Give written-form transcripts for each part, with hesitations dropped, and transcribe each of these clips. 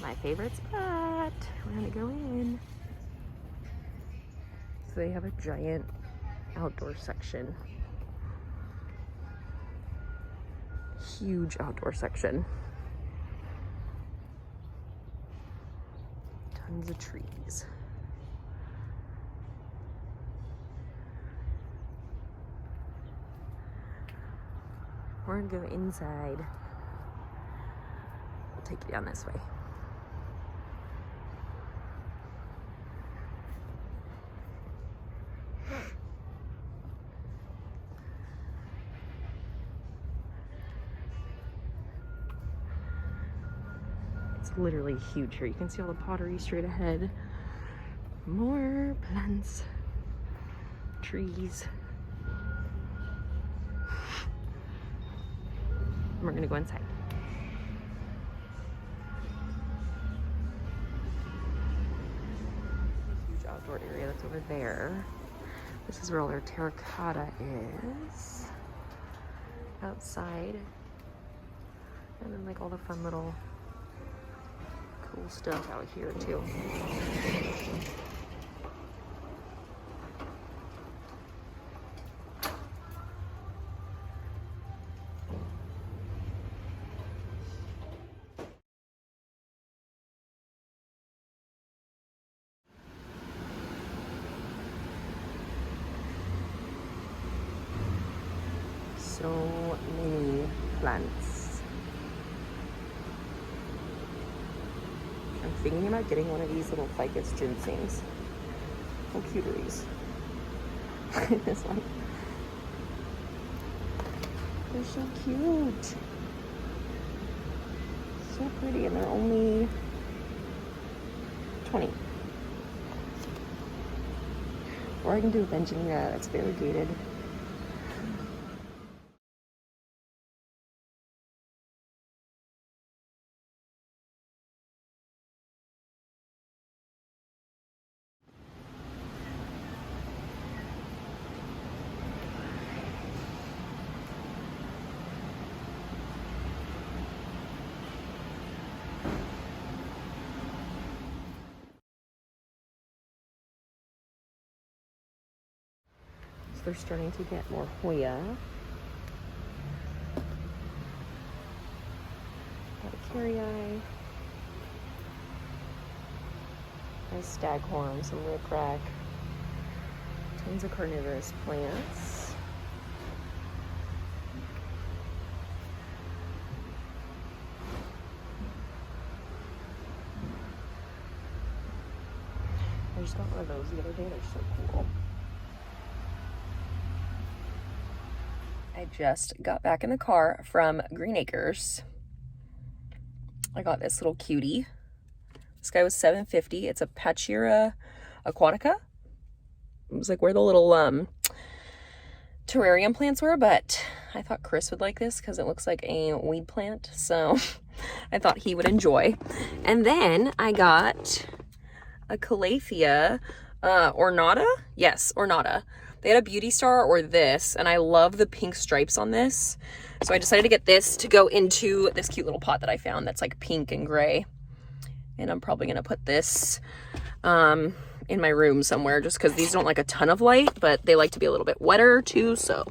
my favorite spot. We're gonna go in. So they have a giant outdoor section. Huge outdoor section. Tons of trees. We're gonna go inside. We'll take you down this way. It's literally huge here. You can see all the pottery straight ahead. More plants, trees. We're gonna go inside. A huge outdoor area that's over there. This is where all their terracotta is. Outside. And then like all the fun little cool stuff out here too. So many plants. I'm thinking about getting one of these little ficus ginsengs. How cute are these? This one. They're so cute. So pretty, and they're only 20. Or I can do a benjanita that's variegated. They're starting to get more Hoya. Eye. Nice staghorn, some rickrack. Tons of carnivorous plants. I just got one of those the other day. They're so cool. I just got back in the car from Green Acres. I got this little cutie. This guy was $7.50. It's a Pachira aquatica. It was like where the little terrarium plants were, but I thought Chris would like this because it looks like a weed plant, so I thought he would enjoy. And then I got a Calathea ornata. Yes, ornata. They had a Beauty Star or this, and I love the pink stripes on this. So I decided to get this to go into this cute little pot that I found that's like pink and gray. And I'm probably gonna put this in my room somewhere just because these don't like a ton of light, but they like to be a little bit wetter too, so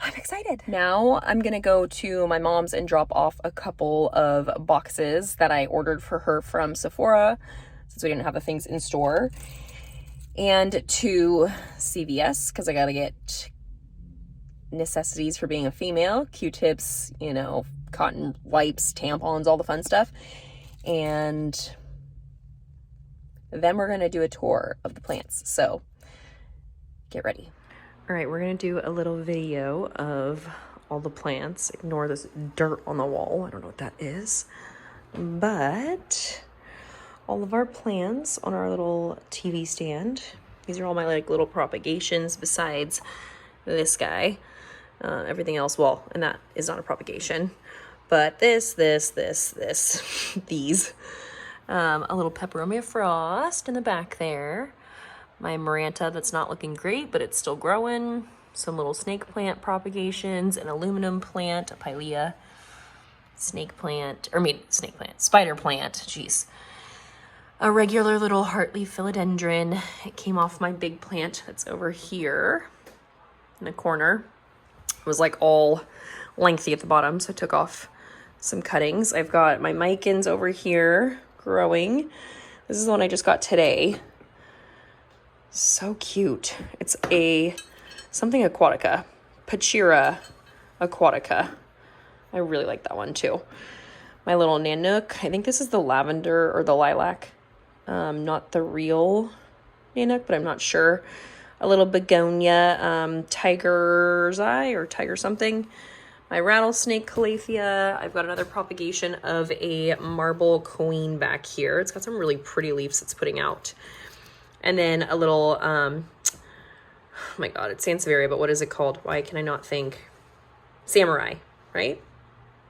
I'm excited. Now I'm gonna go to my mom's and drop off a couple of boxes that I ordered for her from Sephora since we didn't have the things in store. And to CVS, because I gotta get necessities for being a female, Q-tips, you know, cotton wipes, tampons, all the fun stuff. And then we're gonna do a tour of the plants, so get ready. All right, we're gonna do a little video of all the plants. Ignore this dirt on the wall, I don't know what that is. But all of our plants on our little TV stand. These are all my like little propagations besides this guy. Everything else, well, and that is not a propagation. But this, these. A little Peperomia Frost in the back there. My Maranta that's not looking great, but it's still growing. Some little snake plant propagations, an aluminum plant, a Pilea. snake plant, or I mean, snake plant, spider plant, jeez. A regular little heartleaf philodendron. It came off my big plant that's over here in the corner. It was like all lengthy at the bottom, so I took off some cuttings. I've got my micans over here growing. This is the one I just got today. So cute. It's a something aquatica, Pachira aquatica. I really like that one too. My little nanook, I think this is the lavender or the lilac, not the real nanook, but I'm not sure. A little begonia, tiger's eye or tiger something. My rattlesnake calathea. I've got another propagation of a marble queen back here. It's got some really pretty leaves it's putting out. And then a little, oh my God, it's Sansevieria, but what is it called? Why can I not think? Samurai, right?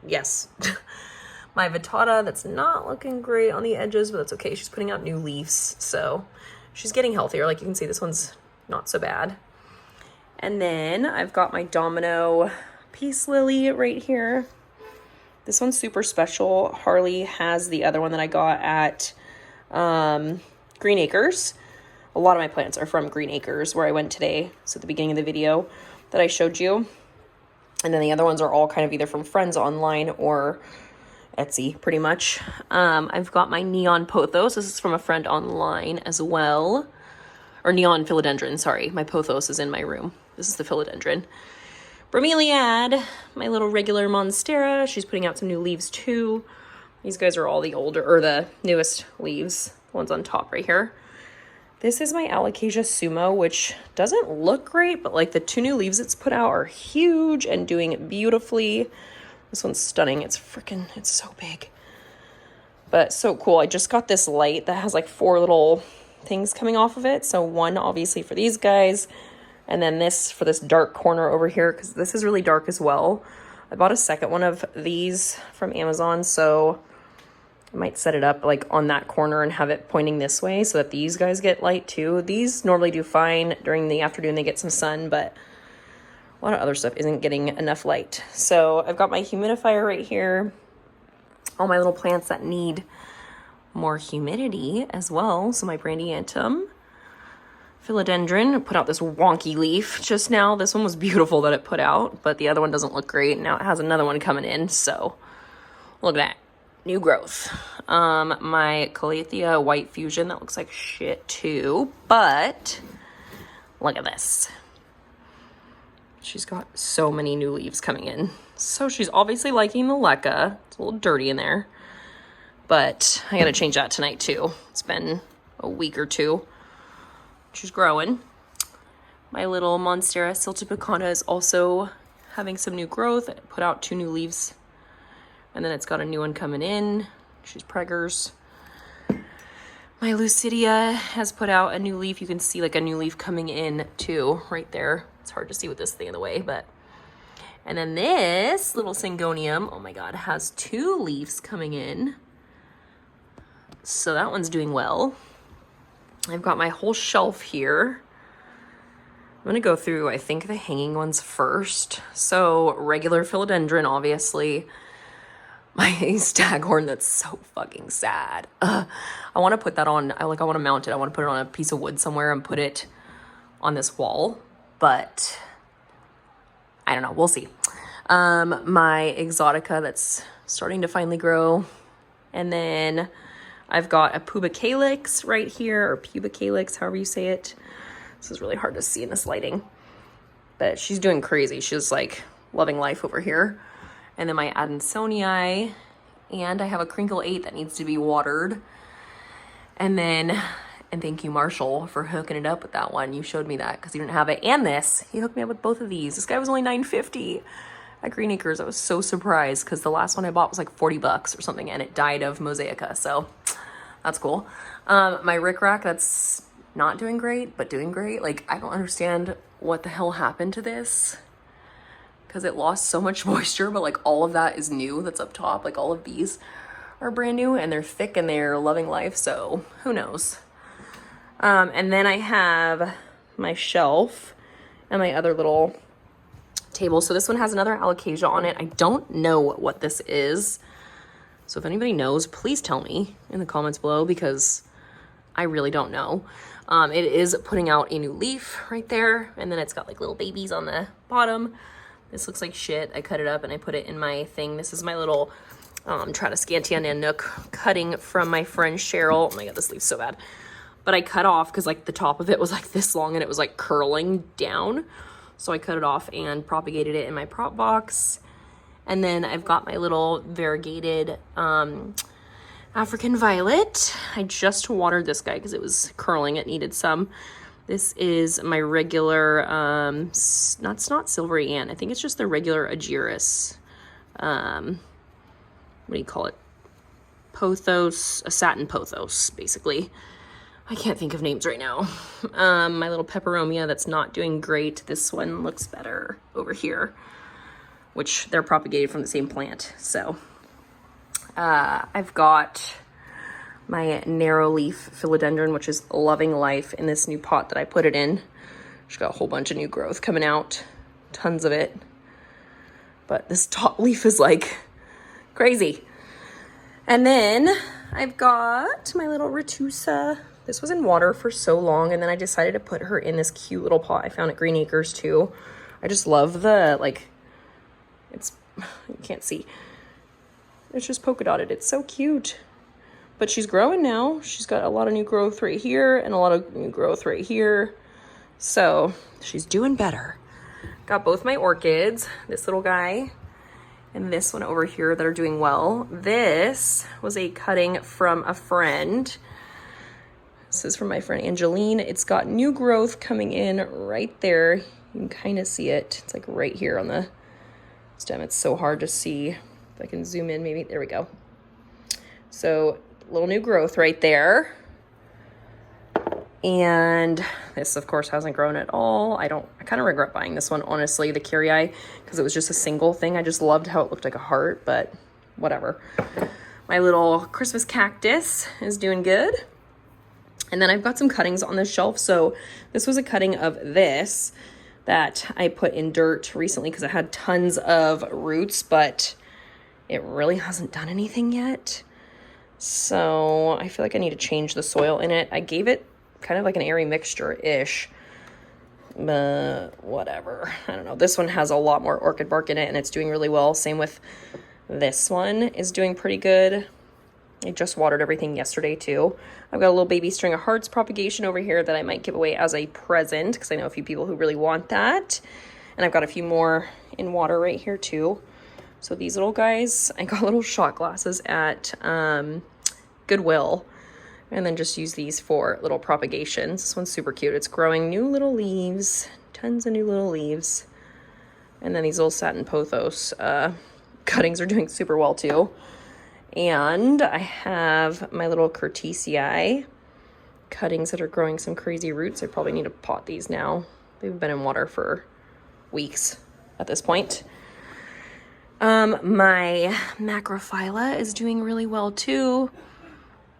Yes. My Vittata, that's not looking great on the edges, but that's okay. She's putting out new leaves, so she's getting healthier. Like you can see, this one's not so bad. And then I've got my Domino Peace Lily right here. This one's super special. Harley has the other one that I got at Green Acres. A lot of my plants are from Green Acres, where I went today. So at the beginning of the video that I showed you. And then the other ones are all kind of either from friends online or Etsy, pretty much. I've got my Neon Pothos. This is from a friend online as well. Or Neon Philodendron, sorry. My Pothos is in my room. This is the Philodendron. Bromeliad, my little regular Monstera. She's putting out some new leaves too. These guys are all the older, or the newest leaves. The ones on top right here. This is my Alocasia Sumo, which doesn't look great, but like the two new leaves it's put out are huge and doing beautifully. This one's stunning. It's so big. But so cool. I just got this light that has like 4 little things coming off of it. So one obviously for these guys, and then this for this dark corner over here, because this is really dark as well. I bought a second one of these from Amazon, so I might set it up like on that corner and have it pointing this way so that these guys get light too. These normally do fine during the afternoon. They get some sun, but a lot of other stuff isn't getting enough light. So I've got my humidifier right here. All my little plants that need more humidity as well. So my Brandiantum Philodendron put out this wonky leaf just now. This one was beautiful that it put out, but the other one doesn't look great. Now it has another one coming in, so look at that. New growth. My Calathea White Fusion, that looks like shit too, but look at this. She's got so many new leaves coming in. So she's obviously liking the LECA. It's a little dirty in there, but I gotta change that tonight too. It's been a week or two. She's growing. My little Monstera Siltipicana is also having some new growth. It put out 2 new leaves, and then it's got a new one coming in. She's preggers. My Lucidia has put out a new leaf. You can see like a new leaf coming in too, right there. It's hard to see with this thing in the way, but. And then this little Syngonium, oh my God, has 2 leaves coming in. So that one's doing well. I've got my whole shelf here. I'm gonna go through, I think, the hanging ones first. So regular philodendron, obviously. My staghorn, that's so fucking sad. I want to put that on, I want to mount it. I want to put it on a piece of wood somewhere and put it on this wall, but I don't know, we'll see. My exotica that's starting to finally grow. And then I've got a pubicalyx right here, or pubicalyx, however you say it. This is really hard to see in this lighting, but she's doing crazy. She's like loving life over here. And then my Adansonii, and I have a Crinkle 8 that needs to be watered. And then, and thank you, Marshall, for hooking it up with that one. You showed me that because you didn't have it. And this, he hooked me up with both of these. This guy was only $9.50 at Green Acres. I was so surprised because the last one I bought was like $40 or something, and it died of Mosaica, so that's cool. My Rick Rack, that's not doing great, but doing great. Like, I don't understand what the hell happened to this, because it lost so much moisture, but like all of that is new that's up top. Like all of these are brand new and they're thick and they're loving life, so who knows. And then I have my shelf and my other little table. So this one has another alocasia on it. I don't know what this is. So if anybody knows, please tell me in the comments below, because I really don't know. It is putting out a new leaf right there, and then it's got like little babies on the bottom. This looks like shit. I cut it up and I put it in my thing. This is my little Tradescantia Nanook cutting from my friend Cheryl. Oh my god, this leaf's so bad. But I cut off because like the top of it was like this long and it was like curling down. So I cut it off and propagated it in my prop box. And then I've got my little variegated African violet. I just watered this guy because it was curling. It needed some. This is my regular, it's not Silvery Ann. I think it's just the regular Agiris. What do you call it? Pothos, a satin pothos, basically. I can't think of names right now. My little peperomia that's not doing great. This one looks better over here, which they're propagated from the same plant. So I've got my narrow leaf philodendron, which is loving life in this new pot that I put it in. She's got a whole bunch of new growth coming out, tons of it. But this top leaf is like crazy. And then I've got my little Retusa. This was in water for so long, and then I decided to put her in this cute little pot I found at Green Acres too. I just love the, like, it's, you can't see. It's just polka dotted. It's so cute. But she's growing now. She's got a lot of new growth right here and a lot of new growth right here. So she's doing better. Got both my orchids, this little guy and this one over here, that are doing well. This was a cutting from a friend. This is from my friend Angeline. It's got new growth coming in right there. You can kind of see it. It's like right here on the stem. It's so hard to see. If I can zoom in, maybe. There we go. So little new growth right there. And this, of course, hasn't grown at all. I kind of regret buying this one, honestly, the Curii, because it was just a single thing. I just loved how it looked like a heart, but whatever. My little Christmas cactus is doing good. And then I've got some cuttings on the shelf. So this was a cutting of this that I put in dirt recently because it had tons of roots, but it really hasn't done anything yet. So I feel like I need to change the soil in it. I gave it kind of like an airy mixture-ish, but whatever. I don't know. This one has a lot more orchid bark in it, and it's doing really well. Same with this one, is doing pretty good. I just watered everything yesterday too. I've got a little baby string of hearts propagation over here that I might give away as a present, because I know a few people who really want that. And I've got a few more in water right here too. So these little guys, I got little shot glasses at Goodwill, and then just use these for little propagations. This one's super cute. It's growing new little leaves, tons of new little leaves. And then these little satin pothos cuttings are doing super well too. And I have my little Curtisii cuttings that are growing some crazy roots. I probably need to pot these now. They've been in water for weeks at this point. My Macrophylla is doing really well too.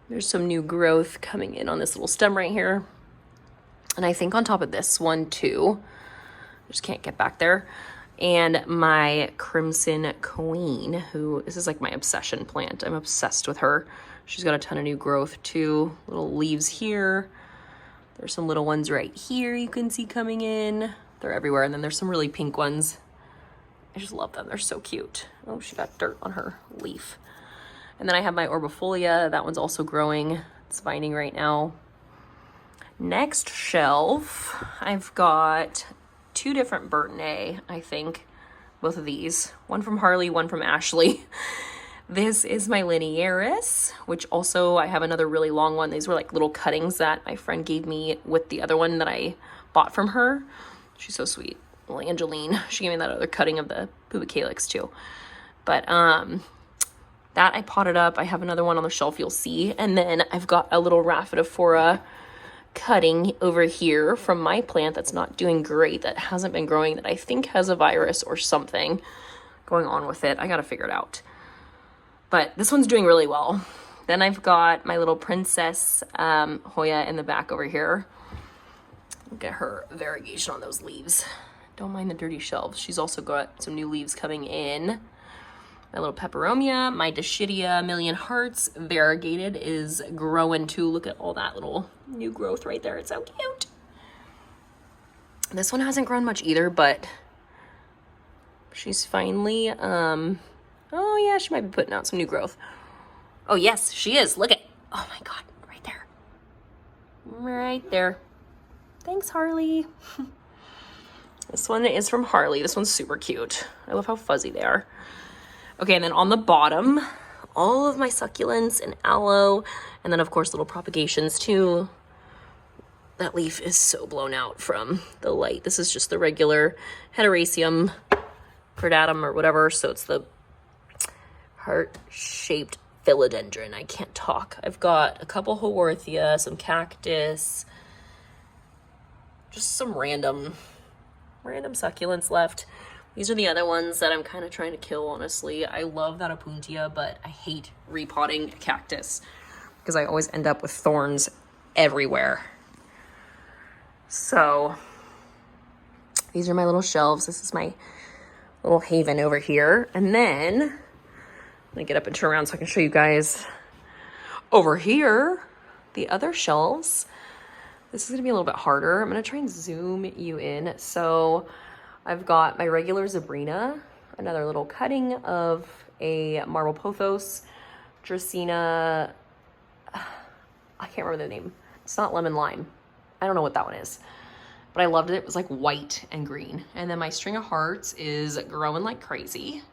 There's some new growth coming in on this little stem right here. And I think on top of this one too. I just can't get back there. And my Crimson Queen, this is like my obsession plant. I'm obsessed with her. She's got a ton of new growth too. Little leaves here. There's some little ones right here you can see coming in. They're everywhere. And then there's some really pink ones. I just love them. They're so cute. Oh, she got dirt on her leaf. And then I have my Orbifolia. That one's also growing. It's vining right now. Next shelf, I've got 2 different Burtonnae, I think. Both of these. One from Harley, one from Ashley. This is my Linearis, which also I have another really long one. These were like little cuttings that my friend gave me with the other one that I bought from her. She's so sweet. Little Angeline. She gave me that other cutting of the Pubicalyx too. But that I potted up. I have another one on the shelf, you'll see. And then I've got a little Rhaphidophora cutting over here from my plant that's not doing great, that hasn't been growing, that I think has a virus or something going on with it. I gotta figure it out. But this one's doing really well. Then I've got my little Princess Hoya in the back over here. Look at her variegation on those leaves. Don't mind the dirty shelves. She's also got some new leaves coming in. My little peperomia, my Dischidia Million Hearts variegated is growing too. Look at all that little new growth right there. It's so cute. This one hasn't grown much either, but she's finally, oh yeah, she might be putting out some new growth. Oh yes, she is. Look at, oh my God, right there. Right there. Thanks, Harley. This one is from Harley. This one's super cute. I love how fuzzy they are. Okay, and then on the bottom, all of my succulents and aloe, and then of course little propagations too. That leaf is so blown out from the light. This is just the regular Hederaceum cordatum or whatever, so it's the heart-shaped philodendron. I can't talk. I've got a couple Haworthia, some cactus, just some random succulents left. These are the other ones that I'm kind of trying to kill, honestly. I love that Opuntia, but I hate repotting a cactus because I always end up with thorns everywhere. So these are my little shelves. This is my little haven over here. And then I'm gonna get up and turn around so I can show you guys over here, the other shelves. This is gonna be a little bit harder. I'm gonna try and zoom you in. So I've got my regular Zabrina, another little cutting of a marble pothos, Dracaena, I can't remember the name. It's not lemon lime. I don't know what that one is, but I loved it. It was like white and green. And then my string of hearts is growing like crazy.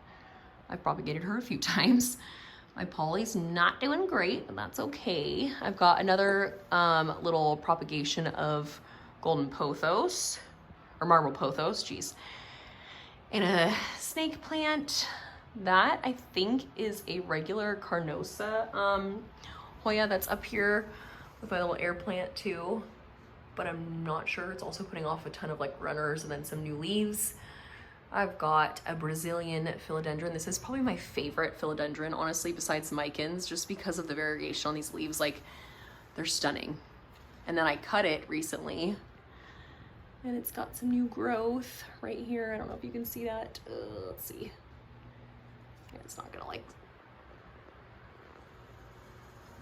I've propagated her a few times. My Polly's not doing great, but that's okay. I've got another little propagation of golden pothos, or marble pothos, geez. And a snake plant. That I think is a regular Carnosa Hoya that's up here with my little air plant too. But I'm not sure. It's also putting off a ton of like runners and then some new leaves. I've got a Brazilian philodendron. This is probably my favorite philodendron, honestly, besides Micans, just because of the variegation on these leaves. Like, they're stunning. And then I cut it recently, and it's got some new growth right here. I don't know if you can see that. Let's see. It's not gonna like,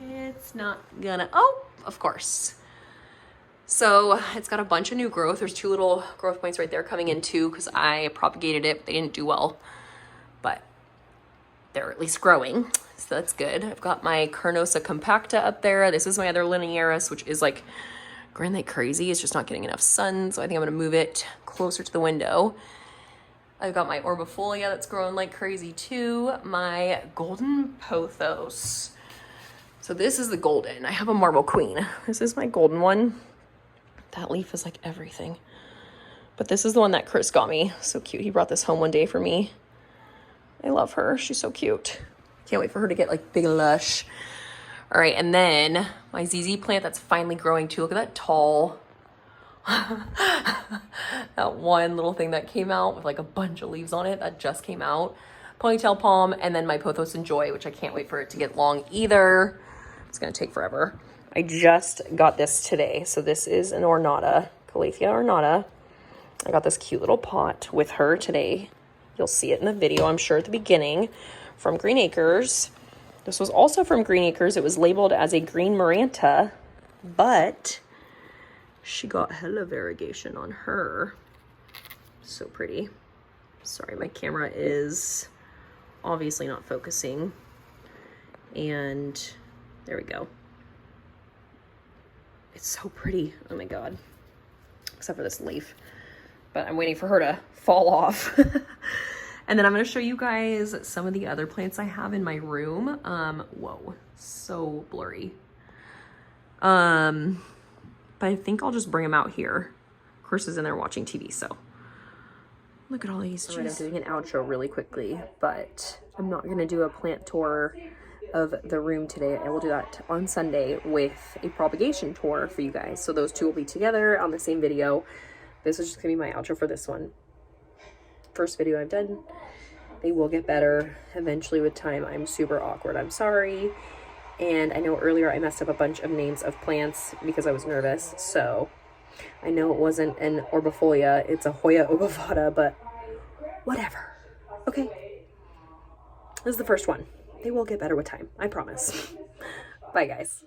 it's not gonna, oh, of course. So it's got a bunch of new growth. There's two little growth points right there coming in too, because I propagated it, but they didn't do well, but they're at least growing, so that's good. I've got my Carnosa compacta up there. This is my other linearis, which is like growing like crazy. It's just not getting enough sun, so I think I'm gonna move it closer to the window. I've got my orbifolia that's growing like crazy too. My golden pothos. So this is the golden. I have a marble queen. This is my golden one. That leaf is like everything. But this is the one that Chris got me. So cute. He brought this home one day for me. I love her. She's so cute. Can't wait for her to get like big and lush. All right, and then my ZZ plant that's finally growing too. Look at that tall. That one little thing that came out with like a bunch of leaves on it that just came out. Ponytail palm, and then my Pothos and Joy, which I can't wait for it to get long either. It's gonna take forever. I just got this today. So this is an ornata, Calathea ornata. I got this cute little pot with her today. You'll see it in the video, I'm sure, at the beginning, from Green Acres. This was also from Green Acres. It was labeled as a green Maranta, but she got hella variegation on her. So pretty. Sorry, my camera is obviously not focusing. And there we go. It's so pretty. Oh my God. Except for this leaf. But I'm waiting for her to fall off. And then I'm going to show you guys some of the other plants I have in my room. Whoa, so blurry. But I think I'll just bring them out here. Chris is in there watching TV, so look at all these. All right, I'm doing an outro really quickly, but I'm not going to do a plant tour of the room today. I will do that on Sunday with a propagation tour for you guys. So those two will be together on the same video. This is just going to be my outro for this one. First video I've done. They will get better eventually with time. I'm super awkward. I'm sorry. And I know earlier I messed up a bunch of names of plants because I was nervous. So I know it wasn't an orbifolia, it's a Hoya obovata, but whatever. Okay. This is the first one. They will get better with time, I promise. Bye, guys.